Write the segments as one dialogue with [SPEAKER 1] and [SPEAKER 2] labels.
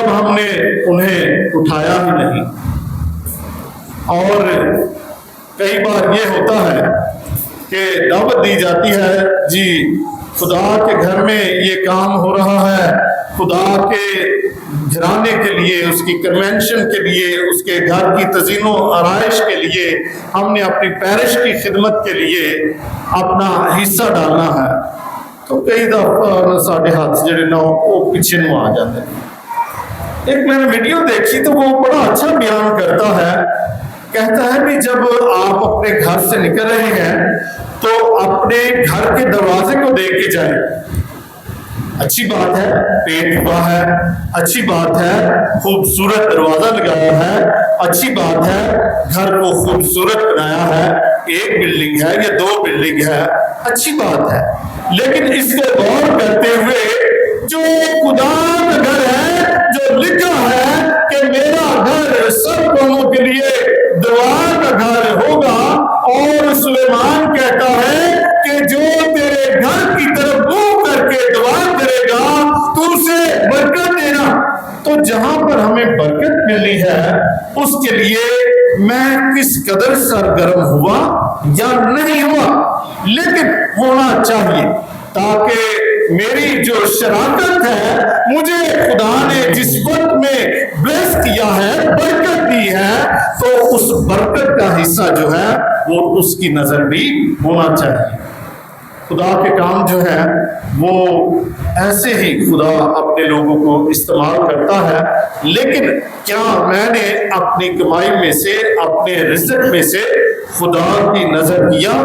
[SPEAKER 1] جب ہم نے انہیں اٹھایا ہی نہیں۔ اور کئی بار یہ ہوتا ہے کہ دعوت دی جاتی ہے، جی خدا کے گھر میں یہ کام ہو رہا ہے، خدا کے گھرانے کے لیے، اس کی کنونشن کے لیے، اس کے گھر کی تزئین و آرائش کے لیے ہم نے اپنی پیرش کی خدمت کے لیے اپنا حصہ ڈالنا ہے، تو کئی دفعہ ساڑھے ہاتھ جڑے نہ وہ پیچھے نو آ جاتے ہیں۔ ایک میں نے ویڈیو دیکھی تو وہ بڑا اچھا بیان کرتا ہے، کہتا ہے کہ جب آپ اپنے گھر سے نکل رہے ہیں تو اپنے گھر کے دروازے کو دیکھ کے جائیں۔ اچھی بات ہے، پیٹ ہوا ہے، اچھی بات ہے، خوبصورت دروازہ لگایا ہے، اچھی بات ہے، گھر کو خوبصورت بنایا ہے، ایک بلڈنگ ہے یا 2 بلڈنگ ہے، اچھی بات ہے، لیکن اس کو غور کرتے ہوئے جو خدا کا گھر ہے، جو لکھا ہے کہ میرا گھر سب قوموں کے لیے دعا کا گھر ہوگا، اور سلیمان کہتا ہے کہ جو تیرے گھر کی طرف منہ کر کے دعا کرے گا تو اسے برکت دینا۔ تو جہاں پر ہمیں برکت ملی ہے اس کے لیے میں کس قدر سرگرم ہوا یا نہیں ہوا، لیکن ہونا چاہیے، تاکہ میری جو شراکت ہے، مجھے خدا نے جس وقت میں بلیس کیا ہے، برکت دی ہے، تو اس برکت کا حصہ جو ہے وہ اس کی نظر بھی ہونا چاہیے۔ خدا کے کام جو ہے وہ ایسے ہی خدا اپنے لوگوں کو استعمال کرتا ہے، لیکن کیا میں نے اپنی کمائی میں سے، اپنے رزق میں سے خدا کی نظر کیا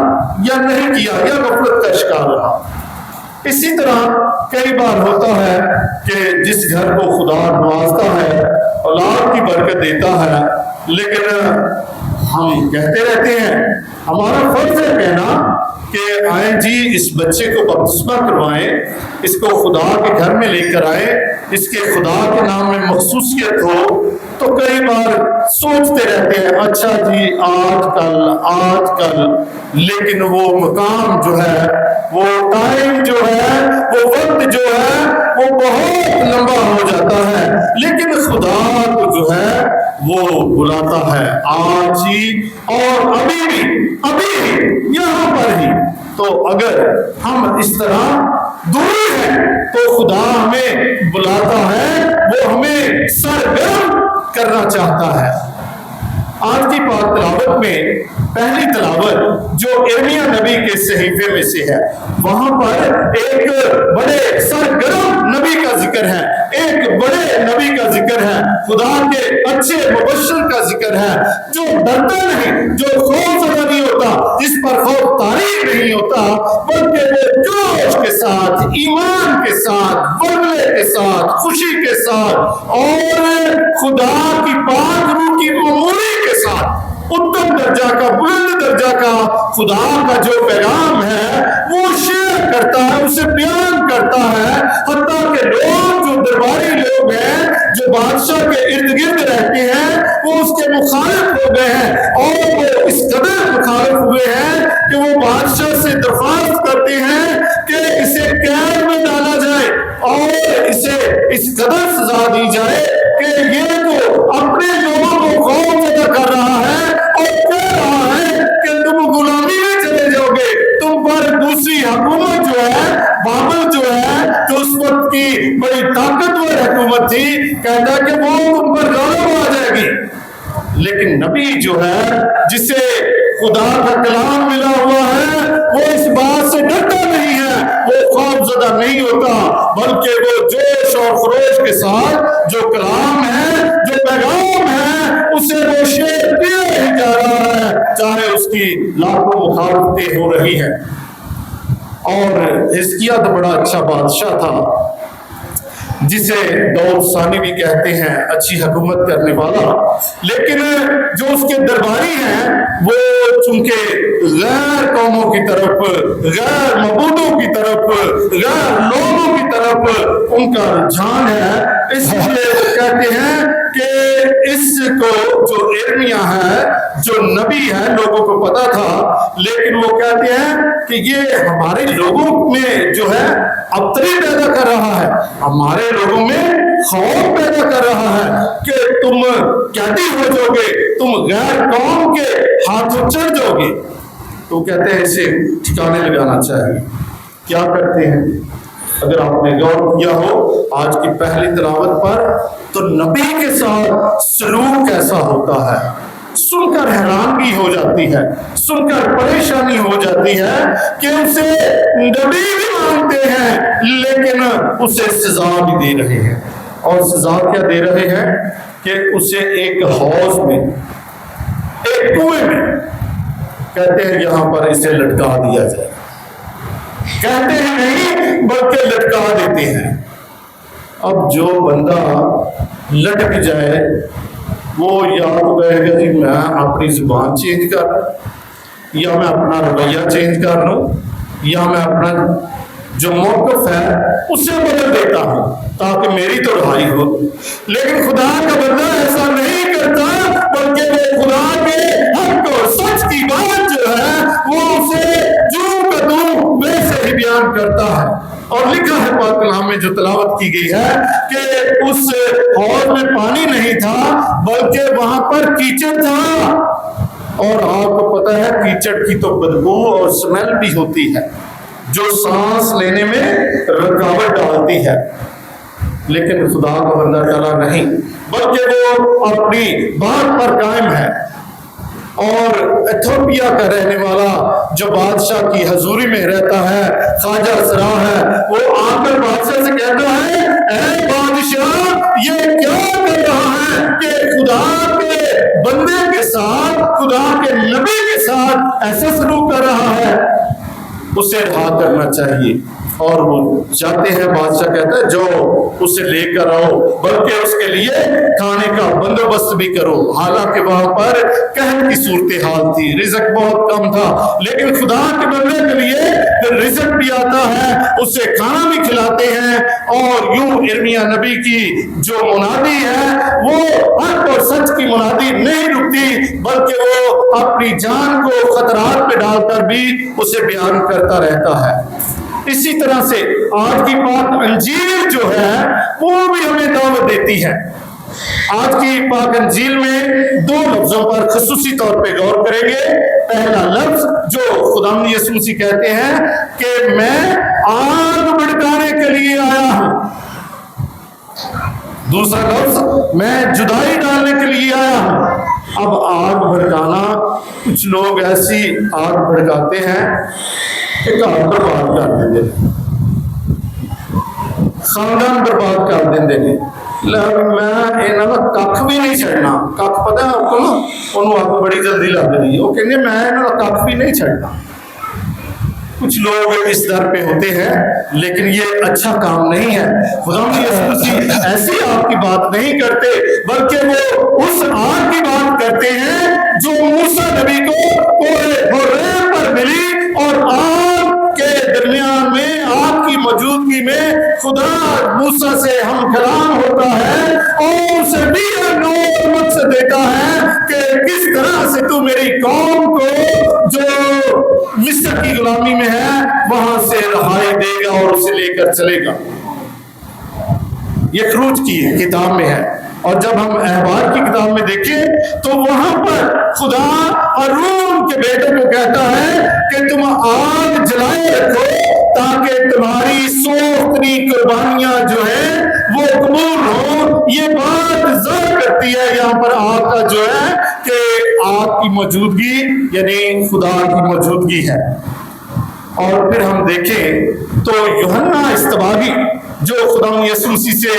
[SPEAKER 1] یا نہیں کیا، یا غفلت کا شکار رہا؟ اسی طرح کئی بار ہوتا ہے کہ جس گھر کو خدا نوازتا ہے، اولاد کی برکت دیتا ہے، لیکن ہم کہتے رہتے ہیں، ہمارا فرض ہے کہنا کہ آئیں جی اس بچے کو بپتسمہ کروائیں، اس کو خدا کے گھر میں لے کر آئیں، اس کے خدا کے نام میں مخصوصیت ہو، تو کئی بار سوچتے رہتے ہیں اچھا جی آج کل، لیکن وہ مقام جو ہے، وہ ٹائم جو ہے، وہ وقت جو ہے وہ بہت لمبا ہو جاتا ہے، لیکن خدا کو جو ہے وہ بلاتا ہے آج ہی اور ابھی یہاں پر ہی۔ تو اگر ہم اس طرح دور ہیں تو خدا ہمیں بلاتا ہے، وہ ہمیں سرگرم کرنا چاہتا ہے۔ آج کی پاک تلاوت میں پہلی تلاوت جو ارمیا نبی کے صحیفے میں سے ہے، وہاں پر ایک بڑے سرگرم نبی کا ذکر ہے، ایک بڑے نبی کا ذکر ہے، خدا کے اچھے مبشر کا ذکر ہے، جو ڈرتا نہیں، جو خوف زدہ نہیں ہوتا، جس پر خوف طاری نہیں ہوتا، بلکہ وہ جوش کے ساتھ، ایمان کے ساتھ، ورلے کے ساتھ، خوشی کے ساتھ اور خدا کی پاک روح کی معمولی کے ساتھ اتم درجہ کا، بلند درجہ کا خدا کا جو پیغام ہے وہ شیئر کرتا ہے، اسے بیان کرتا ہے، حتیٰ کہ لوگ جو درباری لوگ ہیں، جو بادشاہ کے ارد گرد رہتے ہیں، وہ اس کے مخالف ہو گئے ہیں، اور وہ اس قدر مخالف ہوئے ہیں کہ وہ بادشاہ سے درخواست کرتے ہیں کہ اسے قید میں ڈالا جائے اور اسے اس قدر سزا دی جائے کہ یہ تو اپنے لوگوں کو خوف زدہ کر رہا ہے اور کہہ رہا ہے کہ تم غلامی میں چلے جاؤ گے، تم پر دوسری حکومت جو ہے، بابل جو ہے، جو اس وقت کی بڑی طاقتور حکومت تھی، کہتا کہ وہ تم پر غالب آ جائے گی۔ لیکن نبی جو ہے، جسے خدا کا کلام ملا ہوا ہے، وہ اس بات سے ڈرتا نہیں ہے، وہ خوف زدہ نہیں ہوتا، بلکہ وہ جوش اور خروش کے ساتھ جو کلام ہے، جو پیغام ہے، اسے وہ شیئر کیا ہی جا رہا ہے، چاہے اس کی لاکھوں مخالفتیں ہو رہی ہیں۔ اور حزقیہ تو بڑا اچھا بادشاہ تھا، جسے دور ثانی بھی کہتے ہیں، اچھی حکومت کرنے والا، لیکن جو اس کے درباری ہیں وہ چونکہ غیر قوموں کی طرف، غیر معبودوں کی طرف، غیر لوگوں کی طرف ان کا رجحان ہے، اس لیے کہتے ہیں کہ اس کو جو ارمیا ہے، جو نبی ہے، لوگوں کو پتا تھا، لیکن وہ کہتے ہیں کہ یہ ہمارے لوگوں میں جو ہے ابتری پیدا کر رہا ہے، ہمارے لوگوں میں خوف پیدا کر رہا ہے کہ تم قیدی ہو جاؤ گے، تم غیر قوم کے ہاتھوں چڑھ جاؤ گے۔ تو کہتے ہیں اسے ٹھکانے لگانا چاہیے۔ کیا کرتے ہیں؟ اگر آپ نے غور کیا ہو آج کی پہلی تلاوت پر، تو نبی کے ساتھ سلوک کیسا ہوتا ہے، سن کر حیرانگی ہو جاتی ہے، سن کر پریشانی ہو جاتی ہے کہ اسے نبی بھی مانتے ہیں لیکن اسے سزا بھی دے رہے ہیں۔ اور سزا کیا دے رہے ہیں کہ اسے ایک حوض میں، ایک کنویں میں، کہتے ہیں یہاں پر اسے لٹکا دیا جائے۔ کہتے ہیں نہیں بلکہ لٹکا دیتے ہیں۔ اب جو بندہ لٹک جائے وہ یا تو کہے گا جی میں اپنی زبان چینج کر لوں، یا میں اپنا رویہ چینج کر لوں، یا میں اپنا جو موقف ہے اسے بدل دیتا ہوں تاکہ میری تو رہائی ہو۔ لیکن خدا کا بندہ ایسا نہیں کرتا، بلکہ وہ خدا کے حق اور سچ کی بات جو ہے وہ اسے جو کا توں ویسے ہی بیان کرتا ہے۔ اور لکھا ہے پاک کلام میں جو تلاوت کی گئی ہے کہ اس حوض میں پانی نہیں تھا بلکہ وہاں پر کیچڑ تھا، اور آپ کو پتہ ہے کیچڑ کی تو بدبو اور سمیل بھی ہوتی ہے جو سانس لینے میں رکاوٹ ڈالتی ہے۔ لیکن خدا کا بندہ ڈالا نہیں، بلکہ وہ اپنی بات پر قائم ہے۔ اور ایتھوپیا کا رہنے والا جو بادشاہ کی حضوری میں رہتا ہے، خواجہ سرا ہے، وہ آ کر بادشاہ سے کہتا ہے اے بادشاہ یہ کیا کر رہا ہے کہ خدا کے بندے کے ساتھ، خدا کے نبی کے ساتھ ایسا سلوک کر رہا ہے، اسے رہا کرنا چاہیے۔ اور وہ جاتے ہیں، بادشاہ کہتا ہے جو اسے لے کر آؤ، بلکہ اس کے لیے کھانے کا بندوبست بھی کرو۔ حالانکہ وہاں پر قحط کی صورتحال تھی، رزق بہت کم تھا، لیکن خدا کے بندے کے لیے رزق بھی آتا ہے، اسے کھانا بھی کھلاتے ہیں۔ اور یوں ارمیا نبی کی جو منادی ہے وہ حق اور سچ کی منادی نہیں رکتی، بلکہ وہ اپنی جان کو خطرات پہ ڈال کر بھی اسے بیان کرتا رہتا ہے۔ اسی طرح سے آج کی پاک انجیل جو ہے وہ بھی ہمیں دعوت دیتی ہے۔ آج کی پاک انجیل میں دو لفظوں پر خصوصی طور پہ غور کریں گے۔ پہلا لفظ جو خداوند یسوع مسیح کہتے ہیں کہ میں آگ بھڑکانے کے لیے آیا ہوں، دوسرا لفظ میں جدائی ڈالنے کے لیے آیا ہوں۔ اب آگ بھڑکانا، کچھ لوگ ایسی آگ بھڑکاتے ہیں کہ گھر برباد کر دیں گے، خاندان برباد کر دیں گے۔ میں انہاں دا ککھ بھی نہیں چھڑنا، ککھ پتہ ہے آپ کو نا، انہوں آپ کو بڑی جلدی لگ دی، وہ کہیں گے میں انہاں دا ککھ بھی نہیں چھڑنا۔ کچھ لوگ اس در پہ ہوتے ہیں، لیکن یہ اچھا کام نہیں ہے۔ خداوند یسوع مسیح ایسی آگ کی بات نہیں کرتے، بلکہ وہ اس آگ کی بات کرتے ہیں جو موسیٰ نبی کو کوہ حرا پر ملی، اور آگ کے درمیان میں، آگ کی موجودگی میں خدا موسیٰ سے ہم کلام ہوتا ہے اور اسے بھی نور مقصد دیتا ہے کہ کس طرح سے تو میری قوم کو جو مصر کی غلامی میں ہے وہاں سے رہائی دے گا اور اسے لے کر چلے گا۔ یہ خروج کی کتاب میں ہے، اور جب ہم احبار کی کتاب میں دیکھیں تو وہاں پر خدا ہارون کے بیٹے کو کہتا ہے کہ تم آگ جلائے رکھو تاکہ تمہاری سوختنی قربانیاں جو ہیں وہ قبول ہوں۔ یہ بات ظاہر کرتی ہے یہاں پر آگ کا جو ہے کہ آگ کی موجودگی یعنی خدا کی موجودگی ہے۔ اور پھر ہم دیکھیں تو یوحنا اصطباغی جو خداوند یسوع مسیح سے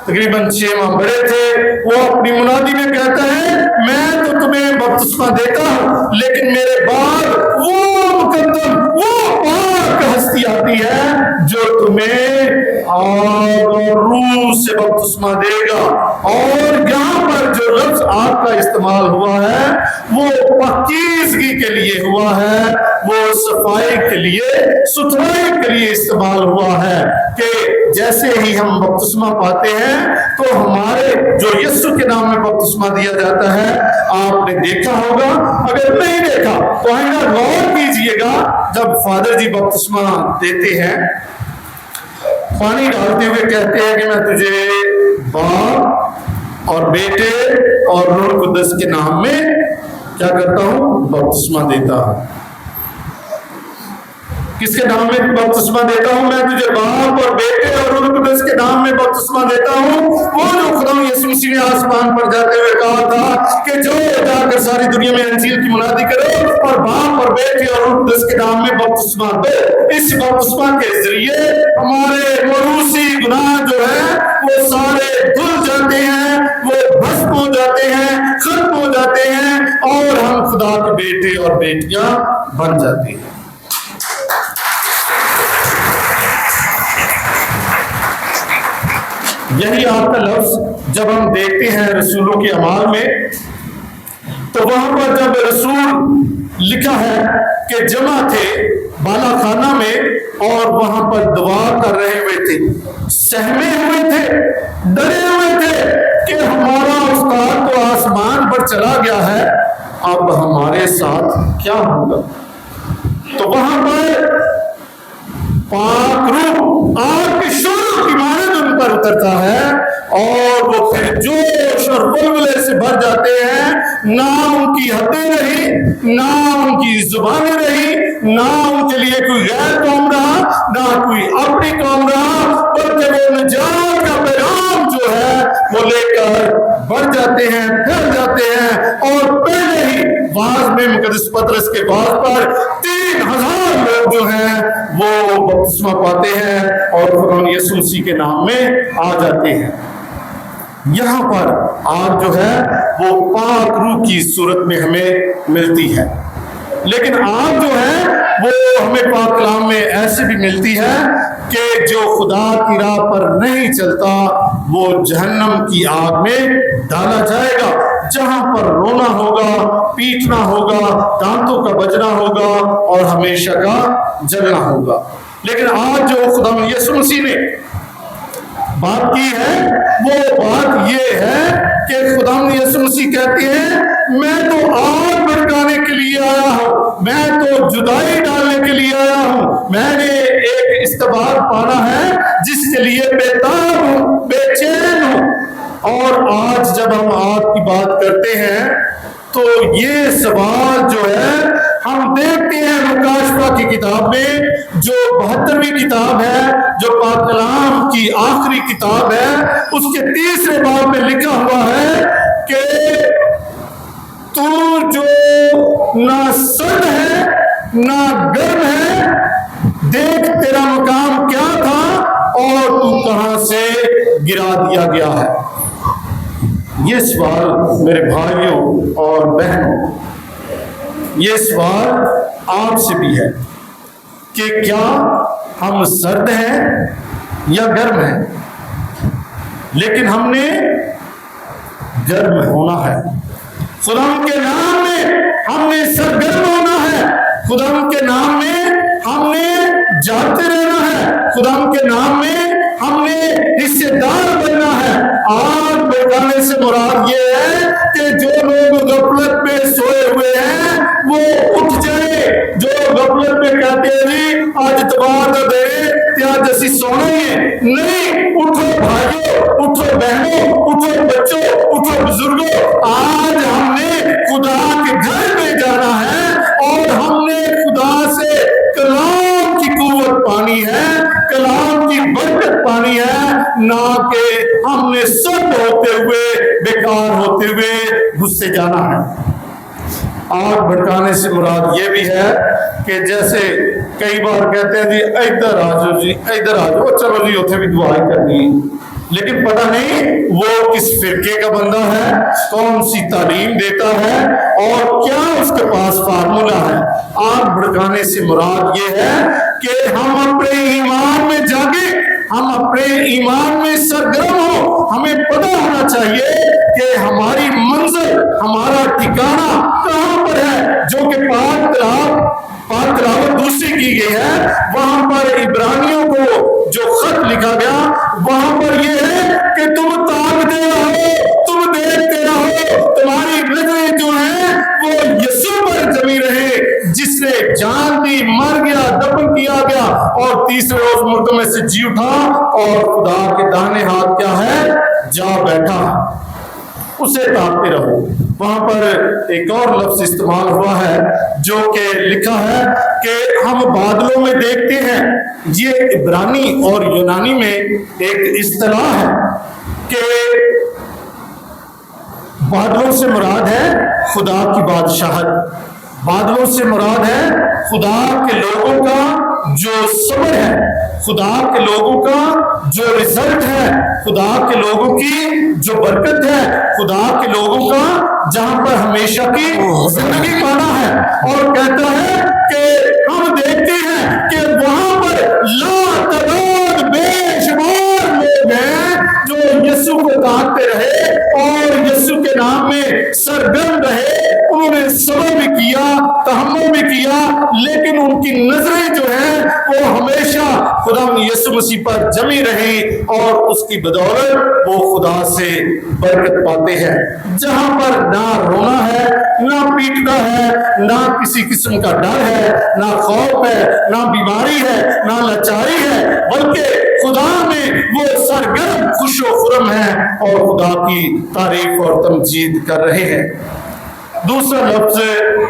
[SPEAKER 1] تقریباً 6 ماہ بڑے تھے، وہ اپنی منادی میں کہتا ہے میں تو تمہیں بپتسمہ دیتا ہوں، لیکن میرے بعد وہ مقدم، وہ پاک ہستی آتی ہے جو تمہیں آگ اور روح سے بپتسمہ دے گا۔ اور یہاں پر جو لفظ آگ کا استعمال ہوا ہے وہ پاکیزگی کے لیے ہوا ہے، وہ صفائی کے لیے، ستھرائی کے لیے استعمال ہوا ہے، کہ جیسے ہی ہم بپتسمہ پاتے ہیں تو ہمارے جو یسوع کے نام میں بپتسمہ دیا جاتا ہے، آپ نے دیکھا ہوگا، اگر نہیں دیکھا تو آئندہ غور کیجئے گا، جب فادر جی بپتسمہ دیتے ہیں پانی ڈالتے ہوئے کہتے ہیں کہ میں تجھے باپ اور بیٹے اور روح القدس کے نام میں کیا کرتا ہوں؟ بپتسمہ دیتا ہوں۔ کس کے نام میں بپتسمہ دیتا ہوں؟ میں تجھے باپ اور بیٹے اور روح القدس کے نام میں بپتسمہ دیتا ہوں۔ وہ جو خدا یسوع مسیح نے آسمان پر جاتے ہوئے کہا تھا کہ جو جا کر ساری دنیا میں انجیل کی منادی کرو اور باپ اور بیٹے اور روح القدس کے نام میں بپتسمہ دو، اس بپتسمہ کے ذریعے ہمارے موروثی گناہ جو ہے وہ سارے دھل جاتے ہیں، وہ بھسم ہو جاتے ہیں، ختم ہو جاتے ہیں، اور ہم خدا کے بیٹے اور بیٹیاں بن جاتے ہیں۔ یہی آپ کا لفظ جب ہم دیکھتے ہیں رسولوں کے اعمال میں، تو وہاں پر جب رسول لکھا ہے کہ جمع تھے بالا خانہ میں اور وہاں پر دعا کر رہے ہوئے تھے، سہمے ہوئے تھے، ڈرے ہوئے تھے کہ ہمارا استاد تو آسمان پر چلا گیا ہے، اب ہمارے ساتھ کیا ہوگا؟ تو وہاں پر پاک روح آگ کے شعلوں کی مانند ان پر اترتا ہے اور وہ پھر جوش اور بلبلے سے بھر جاتے ہیں۔ نہ ان کی حدیں رہی، نہ ان کی زبانیں رہی، نہ ان کے لیے کوئی غیر قوم رہا، نہ کوئی اپنی قوم رہا، بلکہ وہ نجات کا پیغام جو ہے وہ لے کر بڑھ جاتے ہیں، پھیل جاتے ہیں، اور پہلے ہی واعظ میں مقدس پطرس کے واعظ پر 3000 لوگ جو ہیں وہ بپتسمہ پاتے ہیں اور خدا یسوع مسیح کے نام میں آ جاتے ہیں۔ یہاں پر آگ جو ہے وہ پاک روح کی صورت میں ہمیں ملتی ہے، لیکن آگ جو ہے وہ ہمیں پاک کلام میں ایسے بھی ملتی ہے کہ جو خدا کی راہ پر نہیں چلتا وہ جہنم کی آگ میں ڈالا جائے گا، جہاں پر رونا ہوگا، پیٹنا ہوگا، دانتوں کا بجنا ہوگا اور ہمیشہ کا جلنا ہوگا۔ لیکن آج جو خدا یسوع مسیح نے بات کی ہے وہ بات یہ ہے کہ خدا یسوع مسیح کہتے ہیں میں تو آگ بھڑکانے کے لیے آیا ہوں، میں تو جدائی ڈالنے کے لیے آیا ہوں، میں نے ایک استباق پانا ہے جس کے لیے بیتاب ہوں، بے چین ہوں۔ اور آج جب ہم آگ کی بات کرتے ہیں تو یہ سوال جو ہے ہم دیکھتے ہیں مکاشفہ کی کتاب میں، جو 72ویں کتاب ہے، جو پاک کلام کی آخری کتاب ہے، اس کے 3 باب میں لکھا ہوا ہے کہ تو جو نہ سرد ہے نہ گرم ہے، دیکھ تیرا مقام کیا تھا اور تو کہاں سے گرا دیا گیا ہے۔ یہ سوال میرے بھائیوں اور بہنوں، یہ سوال آپ سے بھی ہے کہ کیا ہم سرد ہیں یا گرم ہیں؟ لیکن ہم نے گرم ہونا ہے، خدا کے نام میں ہم نے سرگرم ہونا ہے، خدا کے نام میں ہم نے جاتے رہنا ہے، خدا کے نام میں ہم نے حصے دار بننا ہے۔ آگ بھڑکانے سے مراد یہ ہے کہ جو لوگ غفلت میں سوئے ہوئے ہیں وہ اٹھ جائیں، جو غفلت میں کہتے ہیں آج اتوار کا دے آج اسی سونا ہی ہے، نہیں، اٹھو بھائیوں، اٹھو بہنوں، اٹھو بچوں، اٹھو بزرگوں، آج ہم نے خدا کے گھر میں جانا ہے اور ہم نے خدا سے کلام کی قوت پانی ہے، کلام کی برکت پانی ہے، نہ کہ ہم نے سرد ہوتے ہوئے، بیکار ہوتے ہوئے غصے جانا ہے۔ آگ بھڑکانے سے مراد یہ بھی ہے کہ جیسے کئی بار کہتے ہیں جی ادھر آ جاؤ، جی ادھر آ جاؤ، چلو جی اتنے بھی دعائیں کرنی، لیکن پتہ نہیں وہ کس فرقے کا بندہ ہے، کون سی تعلیم دیتا ہے اور کیا اس کے پاس فارمولا ہے۔ آگ بھڑکانے سے مراد یہ ہے کہ ہم اپنے ایمان میں جاگیں، ہم اپنے ایمان میں سرگرم ہو، ہمیں پتہ ہونا چاہیے کہ ہماری منزل، ہمارا ٹھکانہ کہاں پر ہے، جو کہ پاک تلاوت دوسری کی گئی ہے، وہاں پر عبرانیوں کو جو خط لکھا گیا وہاں پر یہ ہے کہ تم تاکتے رہو، تم دیکھتے رہو، تمہاری نظریں جو ہیں وہ یسوع پر جمی رہے جس نے جان دی، مر گیا، دفن کیا گیا اور تیسرے روز مردوں میں سے جی اٹھا اور خدا کے داہنے ہاتھ کیا ہے؟ جا بیٹھا، اسے تاکتے رہو۔ وہاں پر ایک اور لفظ استعمال ہوا ہے جو کہ لکھا ہے کہ ہم بادلوں میں دیکھتے ہیں۔ یہ عبرانی اور یونانی میں ایک اصطلاح ہے کہ بادلوں سے مراد ہے خدا کی بادشاہت، بادلوں سے مراد ہے خدا کے لوگوں کا جو صبر ہے، خدا کے لوگوں کا جو رزلٹ ہے، خدا کے لوگوں کی جو برکت ہے، خدا کے لوگوں کا جہاں پر ہمیشہ کی زندگی پانا ہے۔ اور کہتا ہے کہ ہم دیکھتے ہیں کہ وہاں پر لا تعداد بے شمار لوگ ہیں جو یسوع کو تاکتے رہے اور یسوع کے نام میں سرگرم رہے، انہوں نے صبر بھی کیا، تحمل بھی کیا، لیکن ان کی نظریں جو ہیں وہ ہمیشہ خدا یسوع مسیح پر جمی رہی اور اس کی بدولت وہ خدا سے برکت پاتے ہیں۔ جہاں پر نہ رونا ہے، نہ پیٹنا ہے، نہ کسی قسم کا ڈر ہے، نہ خوف ہے، نہ بیماری ہے، نہ لاچاری ہے، بلکہ خدا میں وہ سرگرم خوش و خرم ہے اور خدا کی تعریف اور تمجید کر رہے ہیں۔ دوسرا لفظ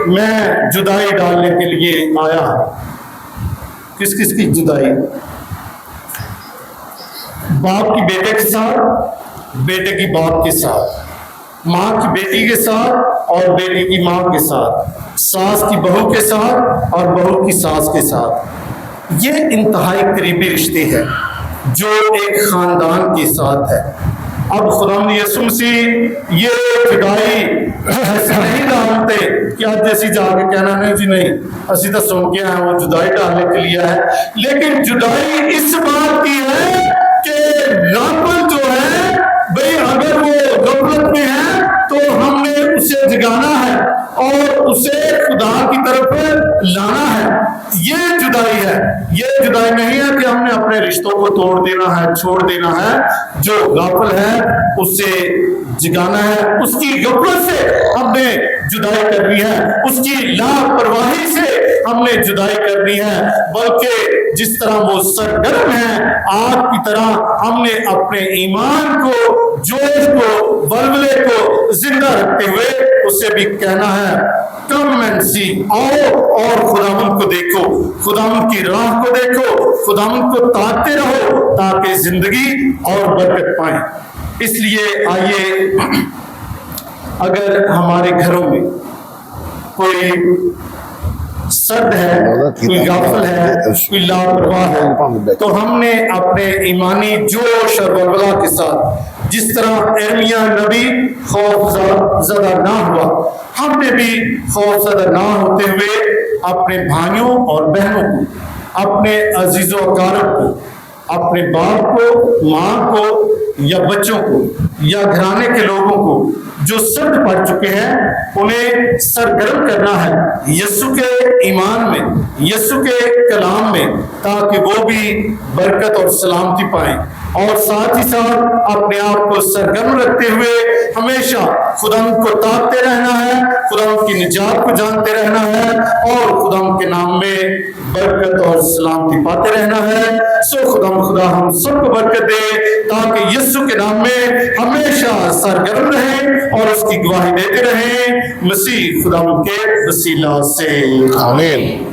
[SPEAKER 1] میں جدائی ڈالنے کے لیے آیا۔ کس کس کی جدائی؟ باپ کی بیٹے کے ساتھ، بیٹے کی باپ کے ساتھ، ماں کی بیٹی کے ساتھ اور بیٹی کی ماں کے ساتھ، ساس کی بہو کے ساتھ اور بہو کی ساس کے ساتھ۔ یہ انتہائی قریبی رشتے ہیں جو ایک خاندان کے ساتھ ہے۔ اب خدا یسوع مسیح یہ جدائی ایسے نہیں ڈالتے کہ آج جیسی جا کے کہنا نہیں جی نہیں اسی تو سن کے ہیں، وہ جدائی ڈالنے کے لیے ہے، لیکن جدائی اس بات کی ہے کہ غافل جو ہے بھئی اگر وہ غفلت میں ہے تو ہم نے اسے جگانا ہے اور اسے خدا کی طرف لانا ہے۔ یہ جدائی ہے، یہ جدائی نہیں ہے کہ ہم نے اپنے رشتوں کو توڑ دینا ہے، چھوڑ دینا ہے۔ جو غافل ہے اسے جگانا ہے، اس کی غفلت سے ہم نے جدائی کرنی ہے، اس کی لاپرواہی سے ہم نے جدائی کرنی ہے، بلکہ جس طرح وہ سرگرم ہے آگ کی طرح ہم نے اپنے ایمان کو، جوش کو، ولولے کو زندہ رکھتے ہوئے اسے بھی کہنا ہے کم اینڈ سی، آؤ اور خداوند کو دیکھو، خداوند کی راہ کو دیکھو، خداوند کو تاکتے رہو تاکہ زندگی اور برکت پائیں۔ اس لیے آئیے اگر ہمارے گھروں میں کوئی سرد ہے، کوئی غافل ہے، کوئی لاپرواہ ہے، تو ہم نے اپنے ایمانی جوش اور ولولہ کے ساتھ جس طرح ارمیا نبی خوف زدہ نہ ہوا، ہم نے بھی خوف زدہ نہ ہوتے ہوئے اپنے بھائیوں اور بہنوں کو، اپنے عزیز و اقارب کو، اپنے باپ کو، ماں کو یا بچوں کو یا گھرانے کے لوگوں کو جو سرد پڑ چکے ہیں انہیں سرگرم کرنا ہے یسوع کے ایمان میں، یسوع کے کلام میں، تاکہ وہ بھی برکت اور سلامتی پائیں، اور ساتھ ہی ساتھ اپنے آپ کو سرگرم رکھتے ہوئے ہمیشہ خداوند کو تاکتے رہنا ہے، خداوند کی نجات کو جانتے رہنا ہے اور خداوند کے نام میں برکت اور سلامتی پاتے رہنا ہے۔ سو خدا ہم سب کو برکت دے تاکہ یسوع کے نام میں ہمیشہ سرگرم رہیں اور اس کی گواہی دیتے رہیں، مسیح خداوند کے وسیلہ سے، آمین۔